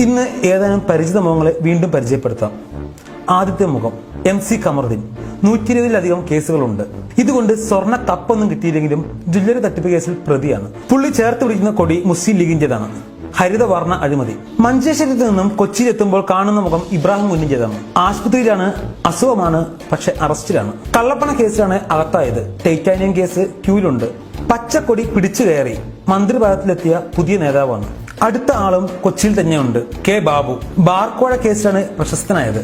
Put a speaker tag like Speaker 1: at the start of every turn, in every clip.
Speaker 1: ഇന്ന് ഏതാനും പരിചിത മുഖങ്ങളെ വീണ്ടും പരിചയപ്പെടുത്താം. ആദ്യത്തെ മുഖം MC ഖമറുദ്ദീൻ. 120-ലധികം കേസുകളുണ്ട്. ഇതുകൊണ്ട് സ്വർണ്ണ കപ്പൊന്നും കിട്ടിയില്ലെങ്കിലും ജ്വല്ലറി തട്ടിപ്പ് കേസിൽ പ്രതിയാണ്. പുള്ളി ചേർത്ത് പിടിക്കുന്ന കൊടി മുസ്ലിം ലീഗിന്റേതാണ്. ഹരിതവർണ്ണ അഴിമതി. മഞ്ചേശ്വരത്ത് നിന്നും കൊച്ചിയിലെത്തുമ്പോൾ കാണുന്ന മുഖം ഇബ്രാഹിം കുഞ്ഞിന്റേതാണ്. ആശുപത്രിയിലാണ്, അസുഖമാണ്, പക്ഷെ അറസ്റ്റിലാണ്. കള്ളപ്പണ കേസിലാണ് അകത്തായത്. Titanium case ക്യൂവിലുണ്ട്. പച്ചക്കൊടി പിടിച്ചു കയറി മന്ത്രിപദത്തിലെത്തിയ പുതിയ നേതാവാണ്. അടുത്ത ആളും കൊച്ചിയിൽ തന്നെയുണ്ട്. K. ബാബു. ബാർക്കോഴ കേസിലാണ് പ്രശസ്തനായത്.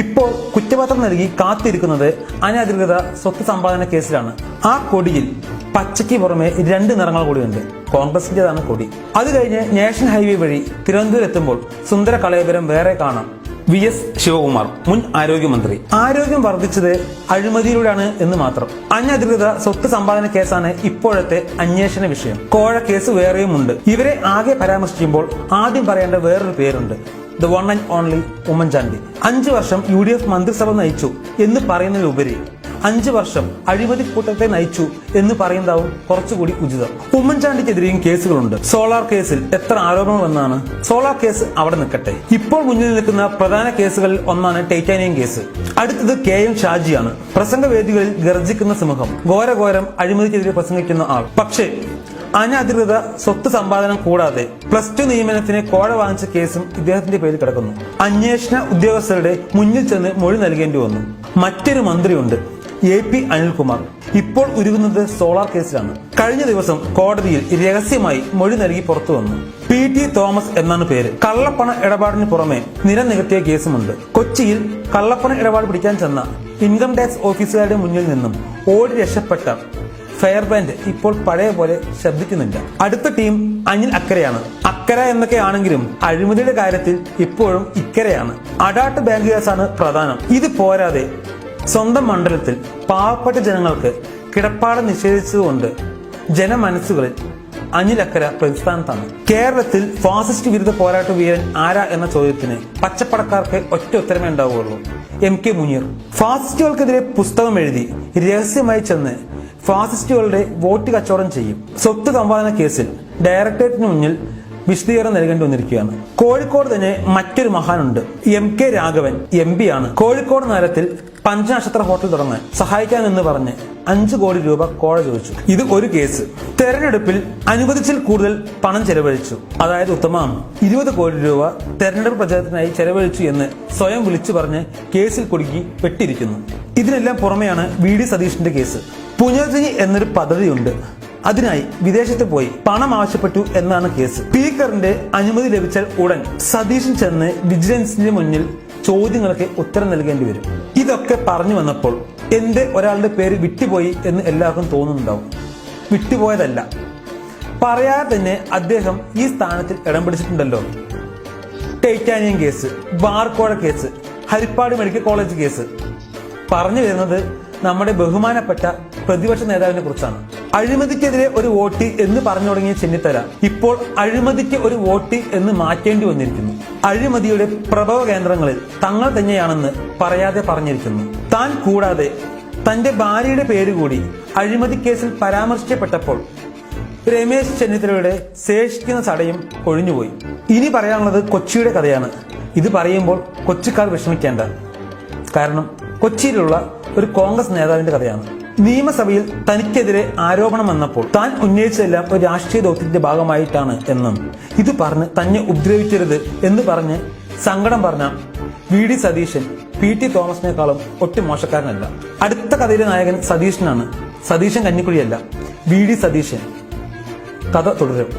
Speaker 1: ഇപ്പോൾ കുറ്റപത്രം നൽകി കാത്തിരിക്കുന്നത് അനധികൃത സ്വത്ത് സമ്പാദന കേസിലാണ്. ആ കൊടിയിൽ പച്ചയ്ക്ക് പുറമെ 2 നിറങ്ങൾ കൂടിയുണ്ട്. കോൺഗ്രസിന്റേതാണ് കൊടി. അത് കഴിഞ്ഞ് നാഷണൽ ഹൈവേ വഴി തിരുവനന്തപുരം എത്തുമ്പോൾ സുന്ദര കളയപുരം വേറെ കാണാം. VS ശിവകുമാർ, മുൻ ആരോഗ്യമന്ത്രി. ആരോഗ്യം വർദ്ധിച്ചത് അഴിമതിയിലൂടെയാണ് എന്ന് മാത്രം. അനധികൃത സ്വത്ത് സമ്പാദന കേസാണ് ഇപ്പോഴത്തെ അന്വേഷണ വിഷയം. കോഴ കേസ് വേറെയുമുണ്ട്. ഇവരെ ആകെ പരാമർശിക്കുമ്പോൾ ആദ്യം പറയേണ്ട വേറൊരു പേരുണ്ട്. The one and only Oommen Chandy. 5 വർഷം UDF മന്ത്രിസഭ നയിച്ചു എന്ന് പറയുന്നതിലുപരി 5 വർഷം അഴിമതി കൂട്ടത്തെ നയിച്ചു എന്ന് പറയുന്നതാവും കുറച്ചുകൂടി ഉചിതം. ഉമ്മൻചാണ്ടിക്കെതിരെയും കേസുകളുണ്ട്. സോളാർ കേസിൽ എത്ര ആരോപണം വന്നാണ്. സോളാർ കേസ് അവിടെ നിൽക്കട്ടെ. ഇപ്പോൾ മുന്നിൽ നിൽക്കുന്ന പ്രധാന കേസുകളിൽ ഒന്നാണ് ടൈറ്റാനിയം കേസ്. അടുത്തത് KM ഷാജിയാണ്. പ്രസംഗവേദികളിൽ ഗർജിക്കുന്ന സിംഹം. ഘോരഘോരം അഴിമതിക്കെതിരെ പ്രസംഗിക്കുന്ന ആൾ. പക്ഷേ അനധികൃത സ്വത്ത് സമ്പാദനം കൂടാതെ +2 നിയമനത്തിന് കോഴ വാങ്ങിച്ച കേസും ഇദ്ദേഹത്തിന്റെ പേരിൽ കിടക്കുന്നു. അന്വേഷണ ഉദ്യോഗസ്ഥരുടെ മുന്നിൽ ചെന്ന് മൊഴി നൽകേണ്ടി വന്നു. മറ്റൊരു മന്ത്രിയുണ്ട്, AP അനിൽകുമാർ. ഇപ്പോൾ ഉരുകുന്നത് സോളാർ കേസിലാണ്. കഴിഞ്ഞ ദിവസം കോടതിയിൽ രഹസ്യമായി മൊഴി നൽകി പുറത്തു വന്നു. PT തോമസ് എന്നാണ് പേര്. കള്ളപ്പണ ഇടപാടിന് പുറമെ നിരനികത്തിയ കേസുമുണ്ട്. കൊച്ചിയിൽ കള്ളപ്പണ ഇടപാട് പിടിക്കാൻ ചെന്ന ഇൻകം ടാക്സ് ഓഫീസുകാരുടെ മുന്നിൽ നിന്നും ഓടി രക്ഷപ്പെട്ട ഫയർബാൻഡ് ഇപ്പോൾ പഴയ പോലെ ശബ്ദിക്കുന്നില്ല. അടുത്ത ടീം അനിൽ അക്കരയാണ്. അക്കര എന്നൊക്കെ ആണെങ്കിലും അഴിമതിയുടെ കാര്യത്തിൽ ഇപ്പോഴും ഇക്കരയാണ്. അഡാട്ട് ബാങ്ക് കേസാണ് പ്രധാനം. ഇത് പോരാതെ സ്വന്തം മണ്ഡലത്തിൽ പാവപ്പെട്ട ജനങ്ങൾക്ക് കിടപ്പാടം നിഷേധിച്ചതുകൊണ്ട് ജനമനസ്സുകളിൽ അനിൽ അക്കര പ്രതിസ്ഥാനത്താണ്. കേരളത്തിൽ ഫാസിസ്റ്റ് വിരുദ്ധ പോരാട്ട വീരൻ ആരാ എന്ന ചോദ്യത്തിന് പച്ചപ്പടക്കാർക്ക് ഒറ്റ ഉത്തരമേ ഉണ്ടാവുകയുള്ളൂ. MK മുനീർ. ഫാസിസ്റ്റുകൾക്കെതിരെ പുസ്തകം എഴുതി രഹസ്യമായി ചെന്ന് ഫാസിസ്റ്റുകളുടെ വോട്ട് കച്ചവടം ചെയ്യും. സ്വത്ത് സമ്പാദന കേസിൽ ഡയറക്ടറേറ്റിന് മുന്നിൽ വിശദീകരണം നൽകേണ്ടി വന്നിരിക്കുകയാണ്. കോഴിക്കോട് തന്നെ മറ്റൊരു മഹാനുണ്ട്. MK രാഘവൻ MP ആണ്. കോഴിക്കോട് നഗരത്തിൽ പഞ്ചനക്ഷത്ര ഹോട്ടൽ തുടങ്ങാൻ സഹായിക്കാമെന്ന് പറഞ്ഞ് 5 കോടി രൂപ കോഴ ചോദിച്ചു. ഇത് ഒരു കേസ്. തെരഞ്ഞെടുപ്പിൽ അനുവദിച്ചിൽ കൂടുതൽ പണം ചെലവഴിച്ചു. അതായത് ഉത്തമം 20 കോടി രൂപ തെരഞ്ഞെടുപ്പ് പ്രചാരണത്തിനായി ചെലവഴിച്ചു എന്ന് സ്വയം വിളിച്ചു പറഞ്ഞ് കേസിൽ കുടുക്കി വെട്ടിയിരിക്കുന്നു. ഇതിനെല്ലാം പുറമെയാണ് VD സതീഷിന്റെ കേസ്. പുനർജനി എന്നൊരു പദ്ധതിയുണ്ട്. അതിനായി വിദേശത്ത് പോയി പണം ആവശ്യപ്പെട്ടു എന്നാണ് കേസ്. സ്പീക്കറിന്റെ അനുമതി ലഭിച്ചാൽ ഉടൻ സതീശൻ ചെന്ന് വിജിലൻസിന്റെ മുന്നിൽ ചോദ്യങ്ങൾക്ക് ഉത്തരം നൽകേണ്ടി വരും. ഇതൊക്കെ പറഞ്ഞു വന്നപ്പോൾ എന്റെ ഒരാളുടെ പേര് വിട്ടുപോയി എന്ന് എല്ലാവർക്കും തോന്നുന്നുണ്ടാവും. വിട്ടുപോയതല്ല, പറയാതെ തന്നെ അദ്ദേഹം ഈ സ്ഥാനത്തിൽ ഇടം പിടിച്ചിട്ടുണ്ടല്ലോ. ടൈറ്റാനിയം കേസ്, ബാർക്കോഴ case, Harippad medical college case. പറഞ്ഞു വരുന്നത് നമ്മുടെ ബഹുമാനപ്പെട്ട പ്രതിപക്ഷ നേതാവിനെ കുറിച്ചാണ്. അഴിമതിക്കെതിരെ ഒരു വോട്ട് എന്ന് പറഞ്ഞു തുടങ്ങിയ ചെന്നിത്തല ഇപ്പോൾ അഴിമതിക്ക് ഒരു വോട്ട് എന്ന് മാറ്റേണ്ടി വന്നിരിക്കുന്നു. അഴിമതിയുടെ പ്രഭവ കേന്ദ്രങ്ങളിൽ തങ്ങൾ തന്നെയാണെന്ന് പറയാതെ പറഞ്ഞിരിക്കുന്നു. താൻ കൂടാതെ തന്റെ ഭാര്യയുടെ പേര് കൂടി അഴിമതി കേസിൽ പരാമർശിക്കപ്പെട്ടപ്പോൾ രമേശ് ചെന്നിത്തലയുടെ ശേഷിക്കുന്ന ചടയും കൊഴിഞ്ഞുപോയി. ഇനി പറയാനുള്ളത് കൊച്ചിയുടെ കഥയാണ്. ഇത് പറയുമ്പോൾ കൊച്ചിക്കാർ വിഷമിക്കേണ്ട. കാരണം കൊച്ചിയിലുള്ള ഒരു കോൺഗ്രസ് നേതാവിന്റെ കഥയാണ്. നിയമസഭയിൽ തനിക്കെതിരെ ആരോപണം വന്നപ്പോൾ താൻ ഉന്നയിച്ചതെല്ലാം ഒരു രാഷ്ട്രീയ ദൗത്യത്തിന്റെ ഭാഗമായിട്ടാണ് എന്നും ഇത് പറഞ്ഞ് തന്നെ ഉപദ്രവിക്കരുത് എന്ന് പറഞ്ഞ് സങ്കടം പറഞ്ഞ VD സതീശൻ PT തോമസിനേക്കാളും ഒട്ടും മോശക്കാരനല്ല. അടുത്ത കഥയിലെ നായകൻ സതീശനാണ്. സതീശൻ കഞ്ഞിക്കുഴിയല്ല, VD സതീശൻ. കഥ തുടരും.